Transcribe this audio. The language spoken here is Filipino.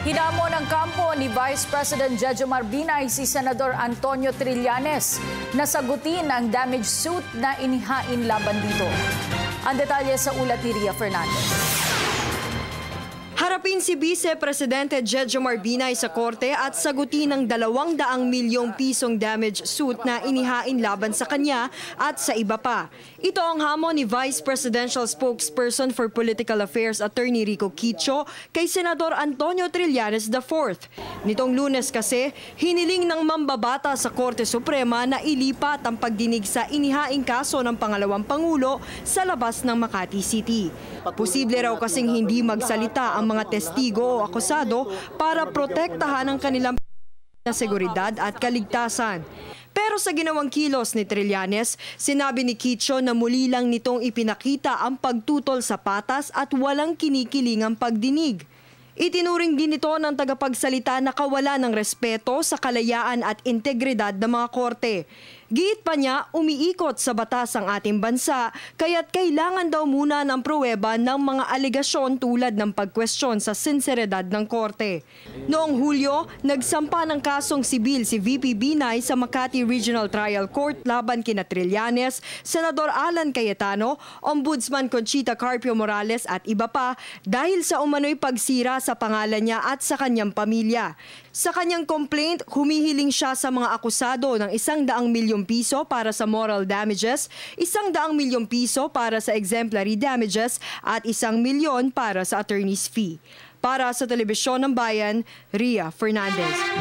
Hinamon ng kampo ni Vice President Jejomar Binay si Senador Antonio Trillanes na sagutin ang damage suit na inihain laban dito. Ang detalye sa ulat ni Ria Fernandez. Harapin si Vice Presidente Jejomar Binay sa korte at sagutin ang 200 milyong pisong damage suit na inihain laban sa kanya at sa iba pa. Ito ang hamon ni Vice Presidential Spokesperson for Political Affairs Attorney Rico Quicho kay Senador Antonio Trillanes IV. Nitong Lunes kasi, hiniling ng mambabata sa Korte Suprema na ilipat ang pagdinig sa inihaing kaso ng pangalawang Pangulo sa labas ng Makati City. Posible raw kasing hindi magsalita ang mga testigo o akusado para protektahan ang kanilang seguridad at kaligtasan. Pero sa ginawang kilos ni Trillanes, sinabi ni Quicho na muli lang nitong ipinakita ang pagtutol sa patas at walang kinikilingang pagdinig. Itinuring din ito ng tagapagsalita na kawalan ng respeto sa kalayaan at integridad ng mga korte. Giit pa niya, umiikot sa batas ang ating bansa, kaya't kailangan daw muna ng pruweba ng mga alegasyon tulad ng pagkwestiyon sa sinseridad ng korte. Noong Hulyo, nagsampa ng kasong sibil si VP Binay sa Makati Regional Trial Court laban kina Trillanes, Senador Alan Cayetano, Ombudsman Conchita Carpio Morales at iba pa dahil sa umano'y pagsira sa pangalan niya at sa kanyang pamilya. Sa kanyang complaint, humihiling siya sa mga akusado ng 100 milyong piso para sa moral damages, 100 milyong piso para sa exemplary damages at 1 milyon para sa attorney's fee. Para sa Telebisyon ng Bayan, Ria Fernandez.